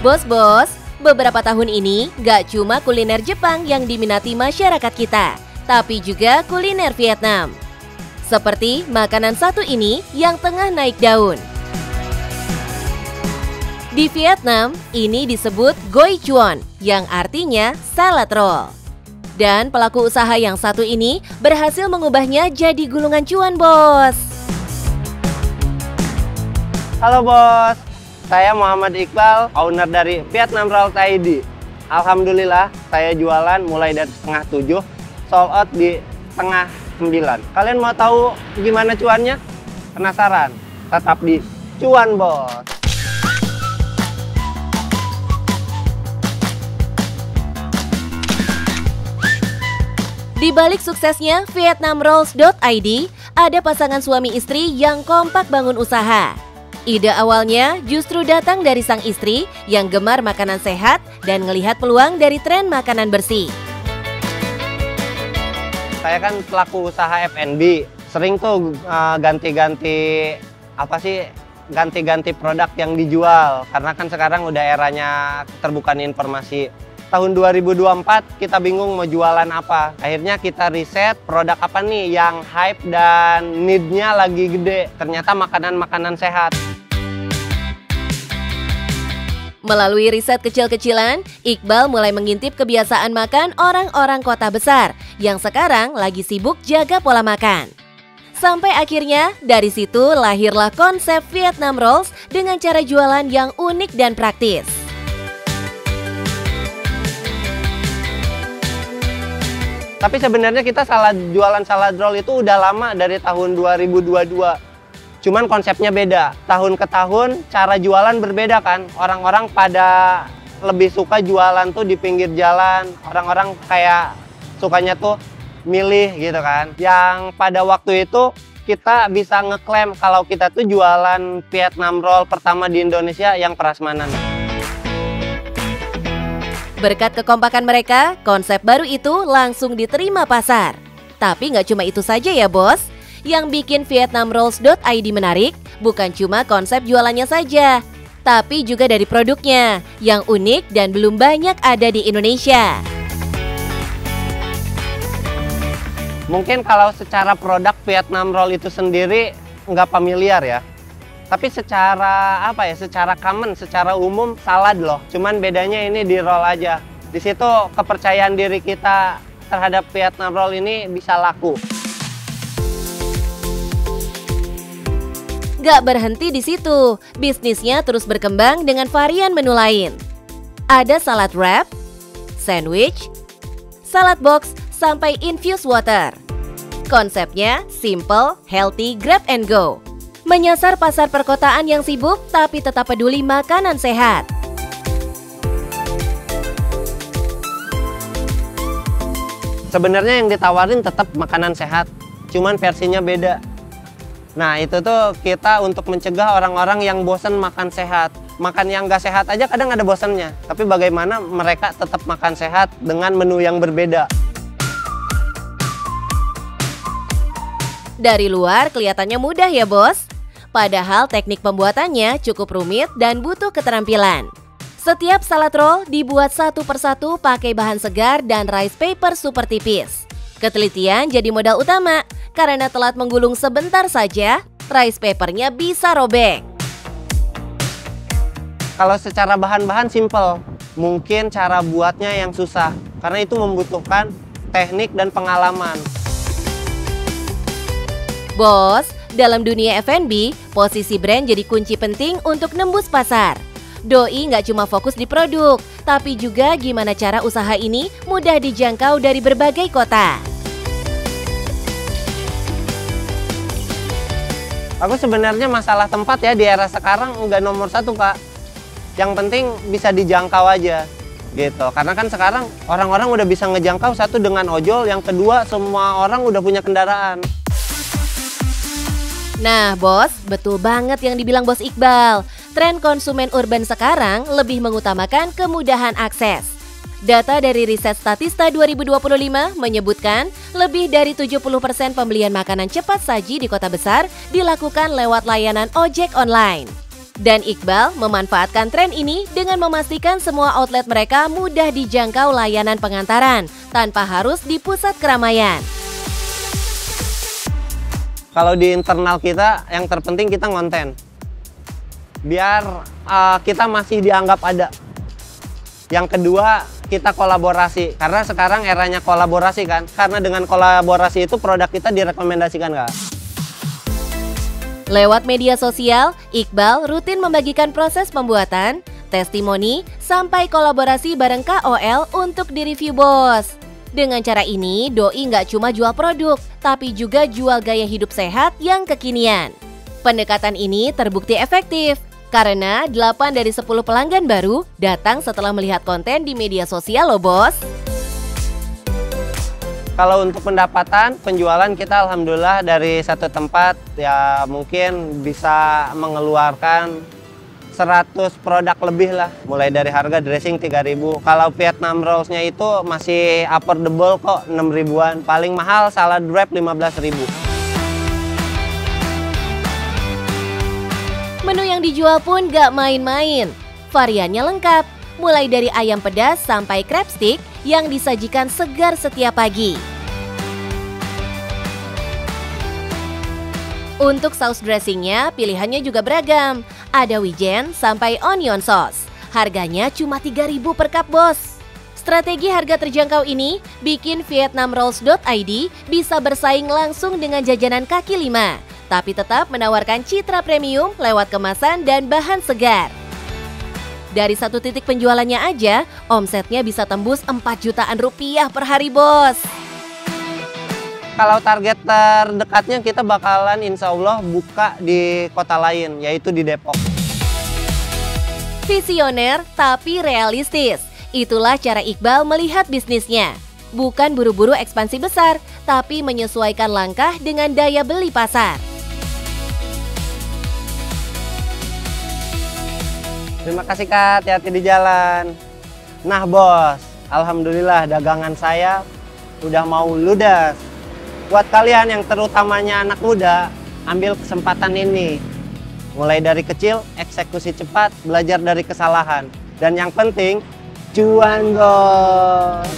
Bos-bos, beberapa tahun ini gak cuma kuliner Jepang yang diminati masyarakat kita, tapi juga kuliner Vietnam. Seperti makanan satu ini yang tengah naik daun. Di Vietnam, ini disebut Goi Chuan, yang artinya salad roll. Dan pelaku usaha yang satu ini berhasil mengubahnya jadi gulungan cuan, bos. Halo bos, saya Muhammad Iqbal, owner dari Vietnam Rolls ID. Alhamdulillah, saya jualan mulai dari setengah 7, sold out di setengah 9. Kalian mau tahu gimana cuannya? Penasaran? Tetap di Cuan Bos. Di balik suksesnya VietnamRolls.id, ada pasangan suami istri yang kompak bangun usaha. Ide awalnya justru datang dari sang istri yang gemar makanan sehat dan melihat peluang dari tren makanan bersih. Saya kan pelaku usaha F&B, sering tuh ganti-ganti produk yang dijual. Karena kan sekarang udah eranya keterbukaan informasi. Tahun 2024 kita bingung mau jualan apa. Akhirnya kita riset produk apa nih yang hype dan need-nya lagi gede. Ternyata makanan-makanan sehat. Melalui riset kecil-kecilan, Iqbal mulai mengintip kebiasaan makan orang-orang kota besar yang sekarang lagi sibuk jaga pola makan. Sampai akhirnya dari situ lahirlah konsep Vietnam Rolls dengan cara jualan yang unik dan praktis. Tapi sebenarnya kita jualan salad roll itu udah lama dari tahun 2022. Cuman konsepnya beda. Tahun ke tahun cara jualan berbeda kan. Orang-orang pada lebih suka jualan tuh di pinggir jalan. Orang-orang kayak sukanya tuh milih gitu kan. Yang pada waktu itu kita bisa ngeklaim kalau kita tuh jualan Vietnam Roll pertama di Indonesia yang prasmanan. Berkat kekompakan mereka, konsep baru itu langsung diterima pasar. Tapi nggak cuma itu saja ya bos. Yang bikin VietnamRolls.id menarik bukan cuma konsep jualannya saja, tapi juga dari produknya yang unik dan belum banyak ada di Indonesia. Mungkin kalau secara produk Vietnam Roll itu sendiri nggak familiar ya. Tapi secara secara common, secara umum salad loh. Cuman bedanya ini di roll aja. Di situ kepercayaan diri kita terhadap Vietnam Roll ini bisa laku. Gak berhenti di situ, bisnisnya terus berkembang dengan varian menu lain. Ada salad wrap, sandwich, salad box, sampai infused water. Konsepnya simple, healthy, grab and go. Menyasar pasar perkotaan yang sibuk tapi tetap peduli makanan sehat. Sebenarnya yang ditawarin tetap makanan sehat, cuman versinya beda. Nah itu tuh kita untuk mencegah orang-orang yang bosan makan sehat. Makan yang gak sehat aja kadang ada bosannya. Tapi bagaimana mereka tetap makan sehat dengan menu yang berbeda. Dari luar kelihatannya mudah ya bos. Padahal teknik pembuatannya cukup rumit dan butuh keterampilan. Setiap salad roll dibuat satu persatu pakai bahan segar dan rice paper super tipis. Ketelitian jadi modal utama, karena telat menggulung sebentar saja, rice papernya bisa robek. Kalau secara bahan-bahan simple, mungkin cara buatnya yang susah, karena itu membutuhkan teknik dan pengalaman. Bos, dalam dunia F&B, posisi brand jadi kunci penting untuk nembus pasar. Doi nggak cuma fokus di produk, tapi juga gimana cara usaha ini mudah dijangkau dari berbagai kota. Aku sebenarnya masalah tempat ya di era sekarang nggak nomor satu Kak. Yang penting bisa dijangkau aja gitu. Karena kan sekarang orang-orang udah bisa ngejangkau, satu dengan ojol, yang kedua semua orang udah punya kendaraan. Nah bos, betul banget yang dibilang bos Iqbal. Tren konsumen urban sekarang lebih mengutamakan kemudahan akses. Data dari riset Statista 2025 menyebutkan lebih dari 70% pembelian makanan cepat saji di kota besar dilakukan lewat layanan ojek online. Dan Iqbal memanfaatkan tren ini dengan memastikan semua outlet mereka mudah dijangkau layanan pengantaran tanpa harus di pusat keramaian. Kalau di internal kita, yang terpenting kita ngonten. Biar kita masih dianggap ada. Yang kedua, kita kolaborasi. Karena sekarang eranya kolaborasi kan. Karena dengan kolaborasi itu produk kita direkomendasikan, Kak. Lewat media sosial, Iqbal rutin membagikan proses pembuatan, testimoni, sampai kolaborasi bareng KOL untuk direview bos. Dengan cara ini, Doi nggak cuma jual produk, tapi juga jual gaya hidup sehat yang kekinian. Pendekatan ini terbukti efektif, karena 8 dari 10 pelanggan baru datang setelah melihat konten di media sosial loh bos. Kalau untuk pendapatan, penjualan kita alhamdulillah dari satu tempat ya mungkin bisa mengeluarkan 100 produk lebih lah. Mulai dari harga dressing 3.000. Kalau Vietnam Rolls-nya itu masih affordable kok, 6 ribuan. Paling mahal salad wrap 15.000. Menu yang dijual pun gak main-main. Variannya lengkap, mulai dari ayam pedas sampai crab stick yang disajikan segar setiap pagi. Untuk saus dressingnya, pilihannya juga beragam. Ada wijen sampai onion sauce. Harganya cuma 3.000 per cup, bos. Strategi harga terjangkau ini bikin vietnamrolls.id bisa bersaing langsung dengan jajanan kaki lima, tapi tetap menawarkan citra premium lewat kemasan dan bahan segar. Dari satu titik penjualannya aja, omsetnya bisa tembus 4 jutaan rupiah per hari, bos. Kalau target terdekatnya kita bakalan insya Allah buka di kota lain, yaitu di Depok. Visioner tapi realistis. Itulah cara Iqbal melihat bisnisnya. Bukan buru-buru ekspansi besar, tapi menyesuaikan langkah dengan daya beli pasar. Terima kasih Kak, hati-hati di jalan. Nah bos, alhamdulillah dagangan saya udah mau ludes. Buat kalian yang terutamanya anak muda, ambil kesempatan ini. Mulai dari kecil, eksekusi cepat, belajar dari kesalahan. Dan yang penting, cuan bos.